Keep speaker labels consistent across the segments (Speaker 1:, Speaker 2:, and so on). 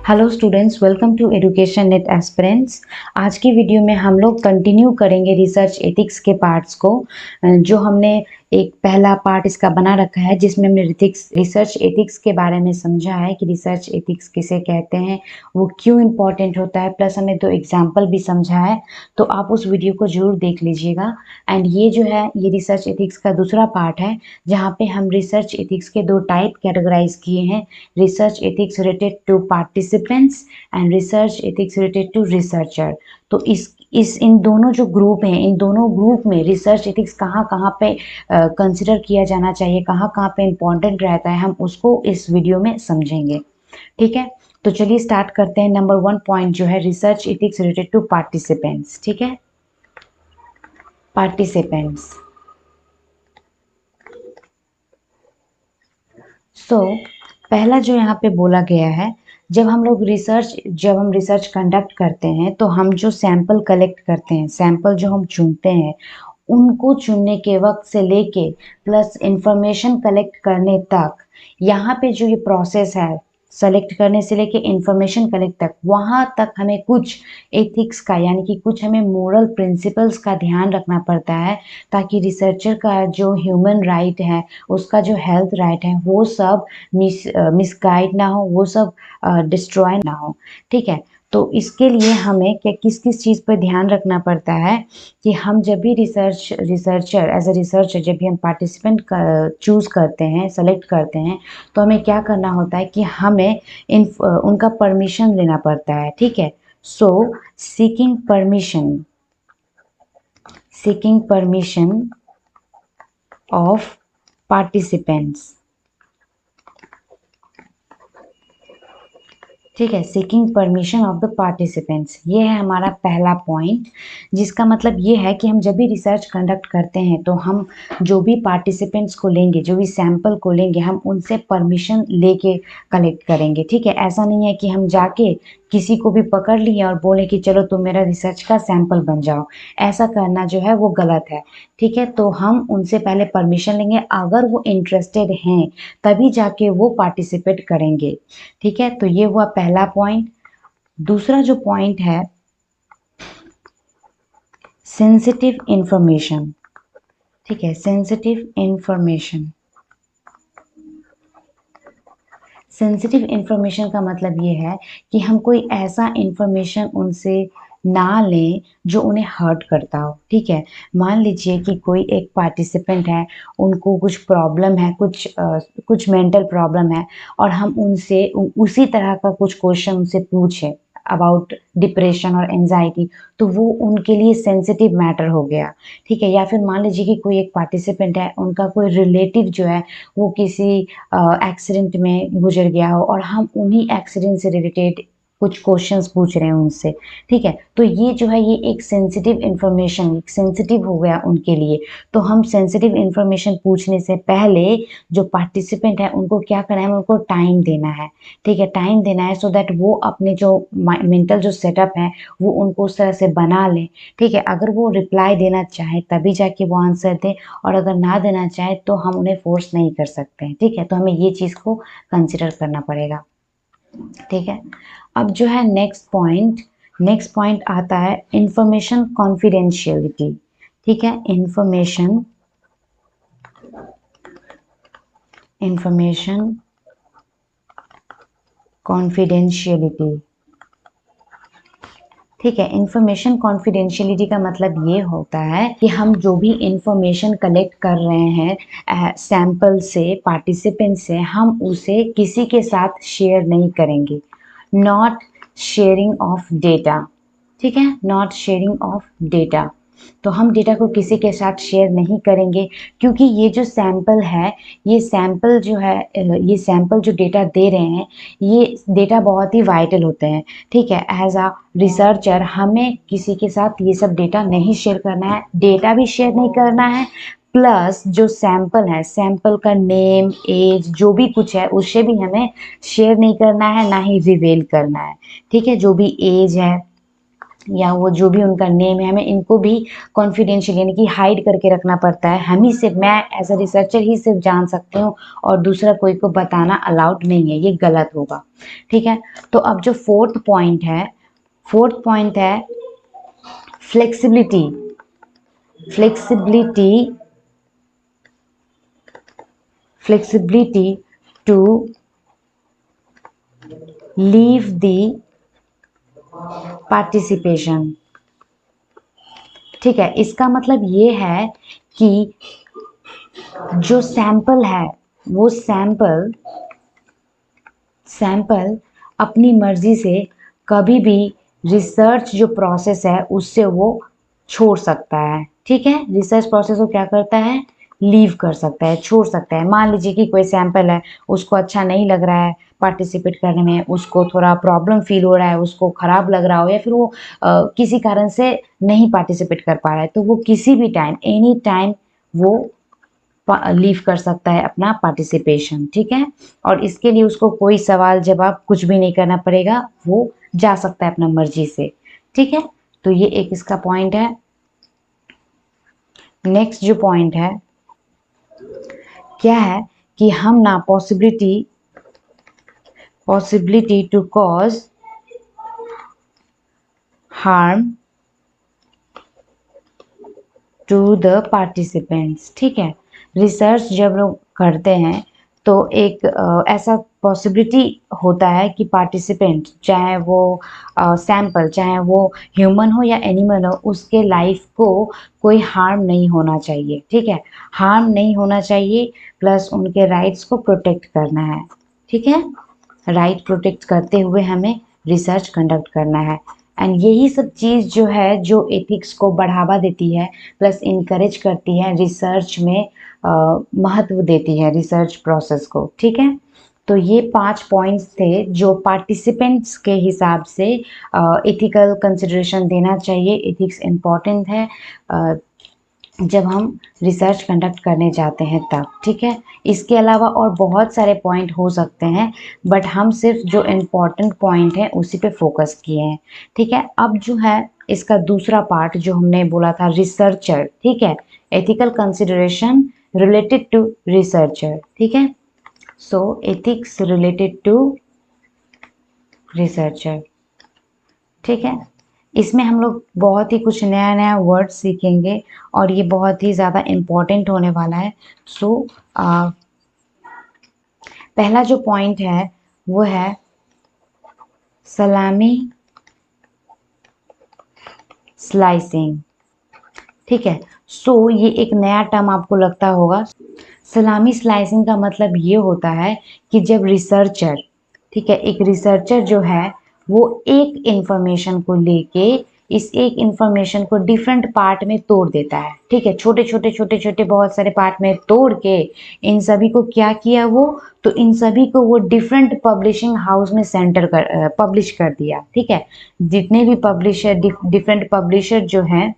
Speaker 1: Hello students, welcome to education NET aspirants. आज की video में हम लोग कंटिन्यू करेंगे रिसर्च एथिक्स के पार्ट्स को। जो हमने एक पहला पार्ट इसका बना रखा है जिसमें हमने रिसर्च एथिक्स के बारे में समझा है कि रिसर्च एथिक्स किसे कहते हैं, वो क्यों इम्पोर्टेंट होता है, प्लस हमने 2 एग्जाम्पल भी समझा है। तो आप उस वीडियो को जरूर देख लीजिएगा। एंड ये जो है ये रिसर्च एथिक्स का दूसरा पार्ट है जहाँ पे हम रिसर्च एथिक्स के 2 टाइप कैटेगराइज किए हैं। Research ethics related to participants and research ethics related to researcher. तो इस इन दोनों जो ग्रुप हैं, इन दोनों ग्रुप में रिसर्च एथिक्स कहाँ कहाँ पे कंसिडर किया जाना चाहिए, कहाँ कहाँ पे इम्पोर्टेंट रहता है, हम उसको इस वीडियो में समझेंगे। ठीक है, तो चलिए स्टार्ट करते हैं। नंबर 1 पॉइंट जो है research ethics related to participants. ठीक है, पार्टिसिपेंट्स। पहला जो यहाँ पे बोला गया है, जब हम रिसर्च कंडक्ट करते हैं तो हम जो सैंपल कलेक्ट करते हैं, सैंपल जो हम चुनते हैं, उनको चुनने के वक्त से लेके प्लस इंफॉर्मेशन कलेक्ट करने तक, यहाँ पे जो ये प्रोसेस है सेलेक्ट करने से लेके इंफॉर्मेशन कलेक्ट तक, वहाँ तक हमें कुछ एथिक्स का यानी कि कुछ हमें मोरल प्रिंसिपल्स का ध्यान रखना पड़ता है, ताकि रिसर्चर का जो ह्यूमन राइट है, उसका जो हेल्थ राइट है, वो सब मिसगाइड ना हो, वो सब डिस्ट्रॉय ना हो। ठीक है, तो इसके लिए हमें क्या किस किस चीज़ पर ध्यान रखना पड़ता है कि हम जब भी रिसर्चर एज अ रिसर्चर जब भी हम पार्टिसिपेंट चूज़ करते हैं, सेलेक्ट करते हैं, तो हमें क्या करना होता है कि हमें उनका परमिशन लेना पड़ता है। ठीक है, सो सीकिंग परमिशन ऑफ पार्टिसिपेंट्स। ठीक है, seeking permission of the participants, ये है हमारा पहला पॉइंट, जिसका मतलब ये है कि हम जब भी रिसर्च कंडक्ट करते हैं तो हम जो भी पार्टिसिपेंट्स को लेंगे, जो भी सैंपल को लेंगे, हम उनसे परमिशन लेके कलेक्ट करेंगे। ठीक है, ऐसा नहीं है कि हम जाके किसी को भी पकड़ लिए और बोले कि चलो तुम मेरा रिसर्च का सैंपल बन जाओ। ऐसा करना जो है वो गलत है। ठीक है, तो हम उनसे पहले परमिशन लेंगे, अगर वो इंटरेस्टेड हैं तभी जाके वो पार्टिसिपेट करेंगे। ठीक है, तो ये हुआ पहला पॉइंट। दूसरा जो पॉइंट है सेंसिटिव इंफॉर्मेशन। ठीक है, सेंसिटिव इंफॉर्मेशन। सेंसिटिव इंफॉर्मेशन का मतलब ये है कि हम कोई ऐसा इंफॉर्मेशन उनसे ना लें जो उन्हें हर्ट करता हो। ठीक है, मान लीजिए कि कोई एक पार्टिसिपेंट है, उनको कुछ प्रॉब्लम है, कुछ मेंटल प्रॉब्लम है, और हम उनसे उसी तरह का कुछ क्वेश्चन उनसे पूछें अबाउट डिप्रेशन और एंजाइटी, तो वो उनके लिए सेंसिटिव मैटर हो गया। ठीक है, या फिर मान लीजिए कि कोई एक पार्टिसिपेंट है, उनका कोई रिलेटिव जो है वो किसी एक्सीडेंट में गुजर गया हो, और हम उन्हीं एक्सीडेंट से रिलेटेड कुछ क्वेश्चंस पूछ रहे हैं उनसे। ठीक है, तो ये जो है ये एक सेंसिटिव इंफॉर्मेशन, सेंसिटिव हो गया उनके लिए। तो हम सेंसिटिव इंफॉर्मेशन पूछने से पहले जो पार्टिसिपेंट है उनको क्या करना है, उनको टाइम देना है। ठीक है, टाइम देना है सो दैट वो अपने जो मेंटल जो सेटअप है वो उनको उस तरह से बना लें। ठीक है, अगर वो रिप्लाई देना चाहे तभी जाके वो आंसर दें, और अगर ना देना चाहे तो हम उन्हें फोर्स नहीं कर सकते हैं। ठीक है, तो हमें ये चीज़ को कंसिडर करना पड़ेगा। ठीक है, अब जो है नेक्स्ट पॉइंट आता है इंफॉर्मेशन कॉन्फिडेंशियलिटी। ठीक है, इंफॉर्मेशन कॉन्फिडेंशियलिटी। ठीक है, इंफॉर्मेशन कॉन्फिडेंशियलिटी का मतलब ये होता है कि हम जो भी इंफॉर्मेशन कलेक्ट कर रहे हैं सैंपल से, पार्टिसिपेंट से, हम उसे किसी के साथ शेयर नहीं करेंगे। Not sharing of data. ठीक है, नॉट शेयरिंग ऑफ डेटा। तो हम डेटा को किसी के साथ शेयर नहीं करेंगे, क्योंकि ये जो सैंपल है, ये सैंपल जो है, ये सैंपल जो डेटा दे रहे हैं, ये डेटा बहुत ही वाइटल होते हैं। ठीक है, एज अ रिसर्चर हमें किसी के साथ ये सब डेटा नहीं शेयर करना है, डेटा भी शेयर नहीं करना है, प्लस जो सैंपल है, सैंपल का नेम, एज, जो भी कुछ है उसे भी हमें शेयर नहीं करना है, ना ही रिवील करना है। ठीक है, जो भी एज है, या वो जो भी उनका नेम है, हमें इनको भी कॉन्फिडेंशियल यानी कि हाइड करके रखना पड़ता है। हम ही सिर्फ, मैं एज अ रिसर्चर ही सिर्फ जान सकती हूँ और दूसरा कोई को बताना अलाउड नहीं है, ये गलत होगा। ठीक है, तो अब जो फोर्थ पॉइंट है flexibility. Flexibility flexibility to leave the participation. ठीक है, इसका मतलब ये है कि जो सैंपल है वो सैंपल अपनी मर्जी से कभी भी रिसर्च जो प्रोसेस है उससे वो छोड़ सकता है। ठीक है, रिसर्च प्रोसेस को क्या करता है, लीव कर सकता है, छोड़ सकता है। मान लीजिए कि कोई सैंपल है, उसको अच्छा नहीं लग रहा है पार्टिसिपेट करने में, उसको थोड़ा प्रॉब्लम फील हो रहा है, उसको खराब लग रहा हो, या फिर वो किसी कारण से नहीं पार्टिसिपेट कर पा रहा है, तो वो किसी भी टाइम, एनी टाइम वो लीव कर सकता है अपना पार्टिसिपेशन। ठीक है, और इसके लिए उसको कोई सवाल जवाब कुछ भी नहीं करना पड़ेगा, वो जा सकता है अपना मर्जी से। ठीक है, तो ये एक इसका पॉइंट है। नेक्स्ट जो पॉइंट है क्या है कि हम ना possibility to cause harm to the participants. ठीक है, रिसर्च जब लोग करते हैं तो एक ऐसा पॉसिबिलिटी होता है कि पार्टिसिपेंट, चाहे वो सैंपल, चाहे वो ह्यूमन हो या एनिमल हो, उसके लाइफ को कोई हार्म नहीं होना चाहिए। ठीक है, हार्म नहीं होना चाहिए, प्लस उनके राइट्स को प्रोटेक्ट करना है। ठीक है, राइट प्रोटेक्ट करते हुए हमें रिसर्च कंडक्ट करना है। एंड यही सब चीज़ जो है जो एथिक्स को बढ़ावा देती है, प्लस इनकरेज करती है रिसर्च में, महत्व देती है रिसर्च प्रोसेस को। ठीक है, तो ये 5 पॉइंट्स थे जो पार्टिसिपेंट्स के हिसाब से एथिकल कंसिडरेशन देना चाहिए। एथिक्स इम्पॉर्टेंट है जब हम रिसर्च कंडक्ट करने जाते हैं तब। ठीक है, इसके अलावा और बहुत सारे पॉइंट हो सकते हैं, बट हम सिर्फ जो इम्पोर्टेंट पॉइंट है उसी पे फोकस किए हैं। ठीक है, अब जो है इसका दूसरा पार्ट जो हमने बोला था रिसर्चर। ठीक है, ethical consideration related to researcher. ठीक है, so ethics related to researcher. ठीक है, इसमें हम लोग बहुत ही कुछ नया नया वर्ड सीखेंगे और ये बहुत ही ज़्यादा इम्पोर्टेंट होने वाला है। सो पहला जो पॉइंट है वो है सलामी स्लाइसिंग। ठीक है, सो ये एक नया टर्म आपको लगता होगा। सलामी स्लाइसिंग का मतलब ये होता है कि जब रिसर्चर, ठीक है, एक रिसर्चर जो है वो एक इंफॉर्मेशन को लेके इस एक इंफॉर्मेशन को डिफरेंट पार्ट में तोड़ देता है। ठीक है, छोटे छोटे छोटे छोटे बहुत सारे पार्ट में तोड़ के इन सभी को क्या किया वो, तो इन सभी को वो डिफरेंट पब्लिशिंग हाउस में पब्लिश कर दिया। ठीक है, जितने भी पब्लिशर, डिफरेंट पब्लिशर जो हैं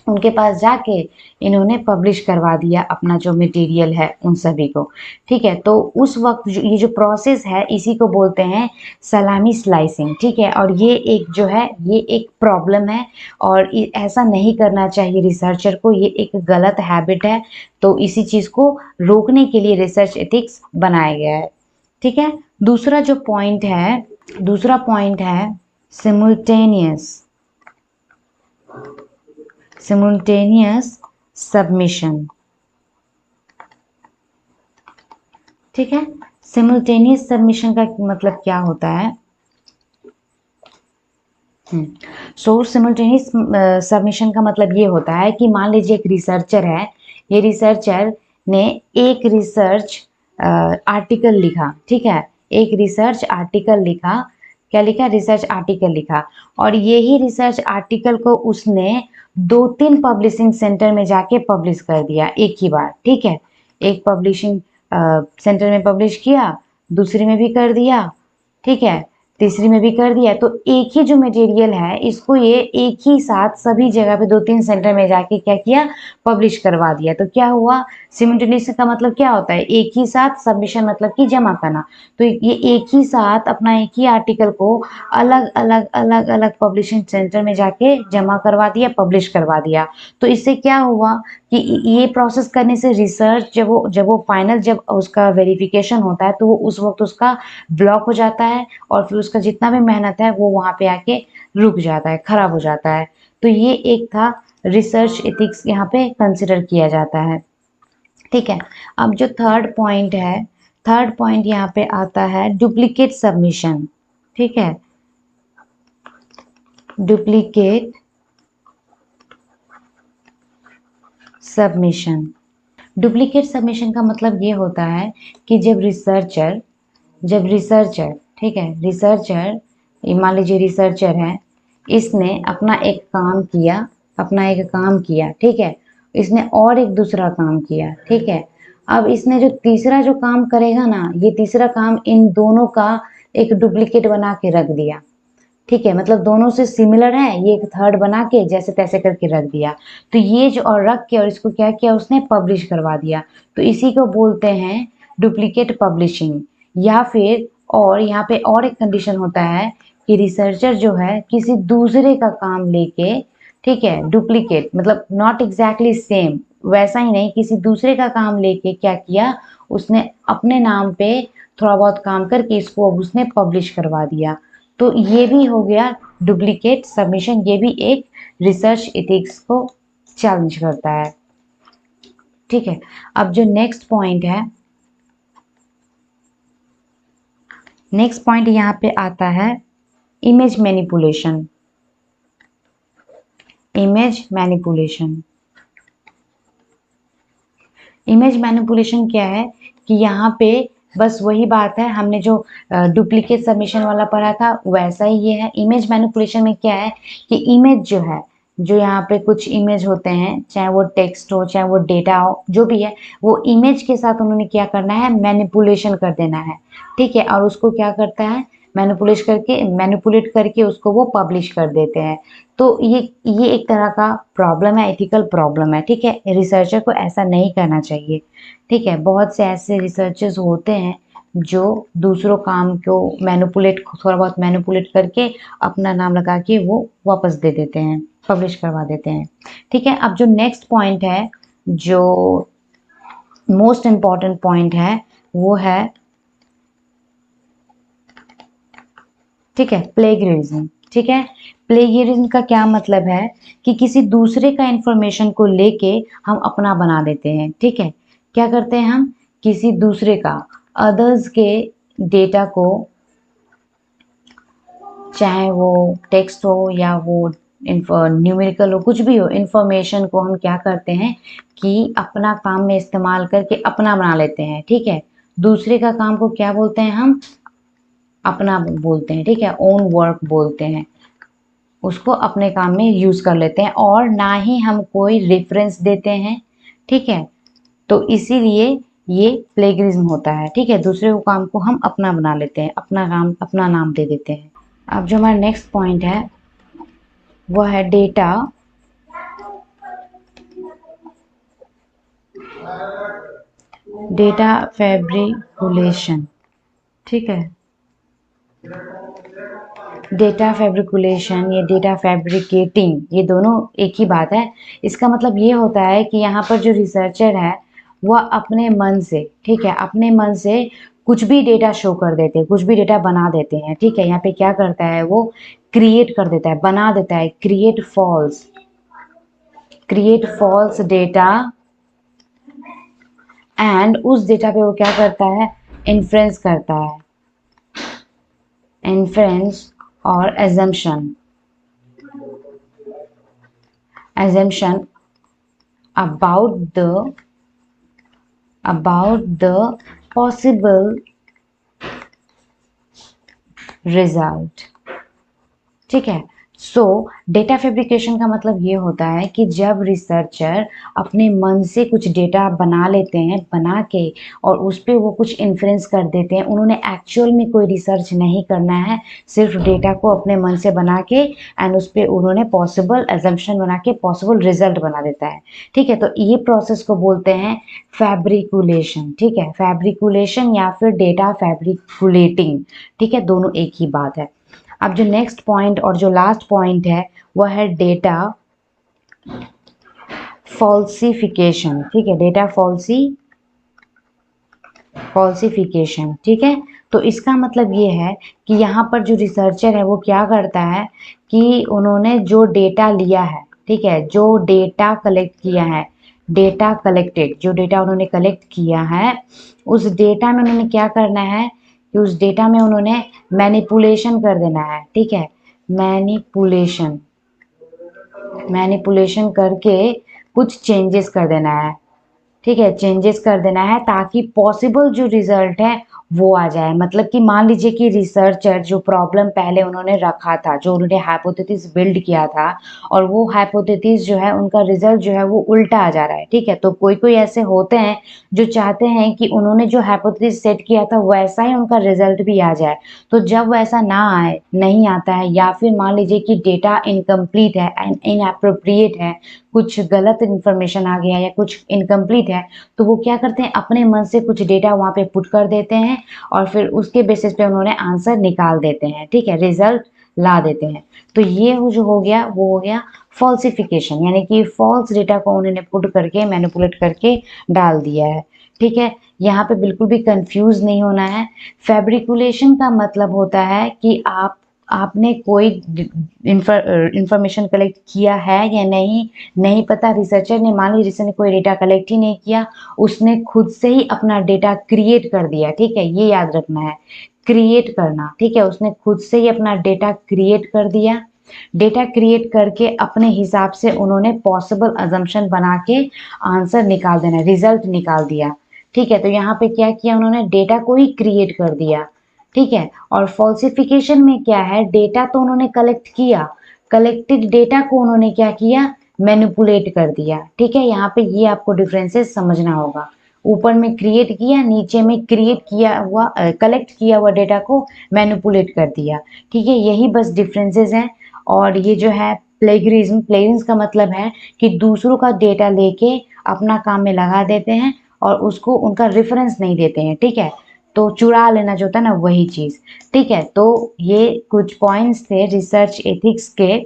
Speaker 1: उनके पास जाके इन्होंने पब्लिश करवा दिया अपना जो मटेरियल है उन सभी को। ठीक है, तो उस वक्त ये जो प्रोसेस है इसी को बोलते हैं सलामी स्लाइसिंग। ठीक है, और ये एक जो है ये एक प्रॉब्लम है और ऐसा नहीं करना चाहिए रिसर्चर को, ये एक गलत हैबिट है। तो इसी चीज़ को रोकने के लिए रिसर्च एथिक्स बनाया गया है। ठीक है, दूसरा पॉइंट है सिमुल्टेनियस सबमिशन। ठीक है, सिमुल्टेनियस सबमिशन का मतलब क्या होता है? सो सिमुल्टेनियस सबमिशन का मतलब ये होता है कि मान लीजिए एक रिसर्चर है, ये रिसर्चर ने एक रिसर्च आर्टिकल लिखा। ठीक है, एक रिसर्च आर्टिकल लिखा, क्या लिखा, रिसर्च आर्टिकल लिखा, और यही रिसर्च आर्टिकल को उसने 2-3 पब्लिशिंग सेंटर में जाके पब्लिश कर दिया एक ही बार। ठीक है, एक पब्लिशिंग सेंटर में पब्लिश किया, दूसरे में भी कर दिया। ठीक है, तीसरी में भी कर दिया। तो एक ही जो मटेरियल है इसको ये एक ही साथ सभी जगह पे 2-3 सेंटर में जाके क्या किया, पब्लिश करवा दिया। तो क्या हुआ, सिमुलटेनियस का मतलब क्या होता है, एक ही साथ, सबमिशन मतलब कि जमा करना। तो ये एक ही साथ अपना एक ही आर्टिकल को अलग अलग अलग अलग पब्लिशिंग सेंटर में जाके जमा करवा दिया, पब्लिश करवा दिया। तो इससे क्या हुआ कि ये प्रोसेस करने से रिसर्च जब वो फाइनल जब उसका वेरिफिकेशन होता है तो वो उस वक्त उसका ब्लॉक हो जाता है और फिर उसका जितना भी मेहनत है वो वहाँ पे आके रुक जाता है, खराब हो जाता है। तो ये एक था रिसर्च एथिक्स यहाँ पे कंसिडर किया जाता है। ठीक है, अब जो थर्ड पॉइंट है, थर्ड पॉइंट यहाँ पे आता है डुप्लीकेट सबमिशन। ठीक है, डुप्लीकेट सबमिशन। डुप्लीकेट सबमिशन का मतलब ये होता है कि जब रिसर्चर ठीक है, रिसर्चर, मान लीजिए रिसर्चर है, इसने अपना एक काम किया, ठीक है, इसने और एक दूसरा काम किया, ठीक है। अब इसने जो तीसरा जो काम करेगा ना, ये तीसरा काम इन दोनों का एक डुप्लीकेट बना के रख दिया। ठीक है, मतलब दोनों से सिमिलर है, ये एक थर्ड बना के जैसे तैसे करके रख दिया। तो ये जो और रख के और इसको क्या किया, उसने पब्लिश करवा दिया। तो इसी को बोलते हैं डुप्लीकेट पब्लिशिंग। या फिर और यहाँ पे और एक कंडीशन होता है कि रिसर्चर जो है किसी दूसरे का काम लेके, ठीक है, डुप्लीकेट मतलब नॉट एग्जैक्टली सेम, वैसा ही नहीं, किसी दूसरे का काम लेके क्या किया, उसने अपने नाम पे थोड़ा बहुत काम करके इसको अब उसने पब्लिश करवा दिया। तो ये भी हो गया डुप्लीकेट सबमिशन, ये भी एक रिसर्च एथिक्स को चैलेंज करता है। ठीक है, अब जो नेक्स्ट पॉइंट है, नेक्स्ट पॉइंट यहाँ पे आता है image manipulation. Image manipulation, image manipulation क्या है कि यहाँ पे बस वही बात है, हमने जो डुप्लीकेट सबमिशन वाला पढ़ा था वैसा ही ये है। इमेज मैनिपुलेशन में क्या है कि इमेज जो है, जो यहाँ पे कुछ इमेज होते हैं, चाहे वो टेक्स्ट हो चाहे वो डेटा हो, जो भी है, वो इमेज के साथ उन्होंने क्या करना है, मैनिपुलेशन कर देना है। ठीक है, और उसको क्या करता है, मैनिपुलेट करके उसको वो पब्लिश कर देते हैं। तो ये एक तरह का प्रॉब्लम है, एथिकल प्रॉब्लम है। ठीक है, रिसर्चर को ऐसा नहीं करना चाहिए। ठीक है, बहुत से ऐसे रिसर्चर्स होते हैं जो दूसरों काम को थोड़ा बहुत मैनिपुलेट करके अपना नाम लगा के वो वापस दे देते हैं, पब्लिश करवा देते हैं। ठीक है, अब जो नेक्स्ट पॉइंट है, जो मोस्ट इम्पॉर्टेंट पॉइंट है, वो है, ठीक है, प्लेगरिज्म। ठीक है, प्लेगरिज्म का क्या मतलब है कि किसी दूसरे का इंफॉर्मेशन को लेके हम अपना बना देते हैं। ठीक है, क्या करते हैं हम, किसी दूसरे का, अदर्स के डेटा को, चाहे वो टेक्स्ट हो या वो न्यूमेरिकल हो, कुछ भी हो, इंफॉर्मेशन को हम क्या करते हैं कि अपना काम में इस्तेमाल करके अपना बना लेते हैं। ठीक है, दूसरे का काम को क्या बोलते हैं हम, अपना बोलते हैं। ठीक है, ओन वर्क बोलते हैं, उसको अपने काम में यूज कर लेते हैं और ना ही हम कोई रेफरेंस देते हैं। ठीक है, तो इसीलिए ये प्लेगरिज्म होता है। ठीक है, दूसरे को काम को हम अपना बना लेते हैं, अपना काम अपना नाम दे देते हैं। अब जो हमारा नेक्स्ट पॉइंट है वो है डेटा फैब्रिकुलेशन। ठीक है, डेटा फैब्रिकुलेशन या डेटा फैब्रिकेटिंग, ये दोनों एक ही बात है। इसका मतलब ये होता है कि यहाँ पर जो रिसर्चर है वह अपने मन से, ठीक है, अपने मन से कुछ भी डेटा शो कर देते हैं, कुछ भी डेटा बना देते हैं। ठीक है, यहाँ पे क्या करता है, वो क्रिएट कर देता है, बना देता है, क्रिएट फॉल्स डेटा, एंड उस डेटा पे वो क्या करता है, इन्फ्रेंस करता है, इन्फ्रेंस और assumption about the possible result। ठीक है, सो डेटा फैब्रिकेशन का मतलब ये होता है कि जब रिसर्चर अपने मन से कुछ डेटा बना लेते हैं, बना के और उस पे वो कुछ इन्फ्रेंस कर देते हैं, उन्होंने एक्चुअल में कोई रिसर्च नहीं करना है, सिर्फ डेटा को अपने मन से बना के एंड उस पे उन्होंने पॉसिबल एजम्पशन बना के पॉसिबल रिजल्ट बना देता है। ठीक है, तो ये प्रोसेस को बोलते हैं फैब्रिकुलेशन। ठीक है, फैब्रिकुलेशन या फिर डेटा फैब्रिकुलेटिंग। ठीक है, दोनों एक ही बात है। अब जो नेक्स्ट पॉइंट और जो लास्ट पॉइंट है वह है डेटा फॉल्सिफिकेशन। ठीक है, डेटा फॉल्सिफिकेशन। ठीक है, तो इसका मतलब ये है कि यहाँ पर जो रिसर्चर है वो क्या करता है कि उन्होंने जो डेटा लिया है, ठीक है, जो डेटा कलेक्ट किया है, डेटा कलेक्टेड, जो डेटा उन्होंने कलेक्ट किया है, उस डेटा में उन्होंने क्या करना है कि उस डेटा में उन्होंने मैनिपुलेशन कर देना है। ठीक है, मैनिपुलेशन, मैनिपुलेशन करके कुछ चेंजेस कर देना है। ठीक है, चेंजेस कर देना है ताकि पॉसिबल जो रिजल्ट है वो आ जाए। मतलब कि मान लीजिए कि रिसर्चर जो प्रॉब्लम पहले उन्होंने रखा था, जो उन्होंने हाइपोथेसिस बिल्ड किया था, और वो हाइपोथेसिस जो है उनका रिजल्ट जो है वो उल्टा आ जा रहा है। ठीक है, तो कोई कोई ऐसे होते हैं जो चाहते हैं कि उन्होंने जो हाइपोथेसिस सेट किया था वैसा ही उनका रिजल्ट भी आ जाए। तो जब वैसा ना आए, नहीं आता है, या फिर मान लीजिए कि डेटा इनकम्प्लीट है एंड इनएप्रोप्रिएट है, कुछ गलत इन्फॉर्मेशन आ गया या कुछ इनकम्प्लीट है, तो वो क्या करते हैं अपने मन से कुछ डेटा वहाँ पे पुट कर देते हैं और फिर उसके बेसिस पे उन्होंने आंसर निकाल देते हैं। ठीक है, रिजल्ट ला देते हैं। तो ये जो हो गया वो हो गया फॉल्सिफिकेशन, यानी कि फॉल्स डेटा को उन्होंने पुट करके मैनिपुलेट करके डाल दिया है। ठीक है, यहाँ पे बिल्कुल भी कंफ्यूज नहीं होना है। फैब्रिकुलेशन का मतलब होता है कि आपने कोई इंफॉर्मेशन कलेक्ट किया है या नहीं, नहीं पता। रिसर्चर ने, मान लीजिए रिसर्चर ने कोई डेटा कलेक्ट ही नहीं किया, उसने खुद से ही अपना डेटा क्रिएट कर दिया। ठीक है, ये याद रखना है, क्रिएट करना। ठीक है, उसने खुद से ही अपना डेटा क्रिएट कर दिया। डेटा क्रिएट करके अपने हिसाब से उन्होंने पॉसिबल अजम्पशन बना के आंसर निकाल देना, रिजल्ट निकाल दिया। ठीक है, तो यहाँ पे क्या किया उन्होंने, डेटा को ही क्रिएट कर दिया। ठीक है, और फॉल्सिफिकेशन में क्या है, डेटा तो उन्होंने कलेक्ट किया, कलेक्टेड डेटा को उन्होंने क्या किया, मैनिपुलेट कर दिया। ठीक है, यहाँ पे ये आपको डिफरेंसेस समझना होगा। ऊपर में क्रिएट किया, नीचे में क्रिएट किया हुआ, कलेक्ट किया हुआ डेटा को मैनिपुलेट कर दिया। ठीक है, यही बस डिफरेंसेस हैं। और ये जो है प्लेगरिज्म, प्लेगरिज्म का मतलब है कि दूसरों का डेटा लेके अपना काम में लगा देते हैं और उसको उनका रेफरेंस नहीं देते हैं। ठीक है, तो चुरा लेना जो होता है ना, वही चीज। ठीक है, तो ये कुछ पॉइंट्स थे रिसर्च एथिक्स के,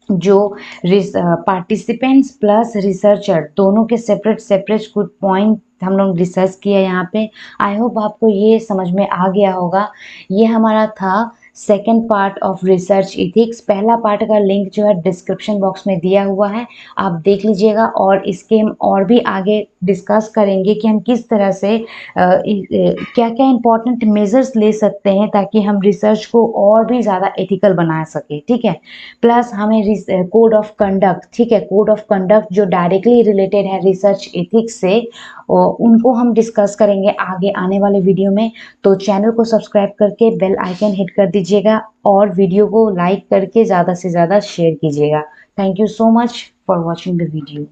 Speaker 1: जो पार्टिसिपेंट्स प्लस रिसर्चर दोनों के सेपरेट सेपरेट कुछ पॉइंट हम लोग डिस्कस किया यहाँ पे। आई होप आपको ये समझ में आ गया होगा। ये हमारा था second part of research ethics. पहला पार्ट का लिंक जो है डिस्क्रिप्शन बॉक्स में दिया हुआ है, आप देख लीजिएगा। और इसके हम और भी आगे डिस्कस करेंगे कि हम किस तरह से क्या क्या इंपॉर्टेंट मेजर्स ले सकते हैं ताकि हम रिसर्च को और भी ज़्यादा एथिकल बना सके। ठीक है, प्लस हमें कोड ऑफ कंडक्ट, ठीक है, कोड ऑफ कंडक्ट जो डायरेक्टली रिलेटेड है रिसर्च एथिक्स से, उनको हम डिस्कस करेंगे आगे आने वाले वीडियो में। तो चैनल को सब्सक्राइब करके बेल आइकन हिट कर दीजिएगा और वीडियो को लाइक करके ज़्यादा से ज़्यादा शेयर कीजिएगा। Thank you so much for watching the video.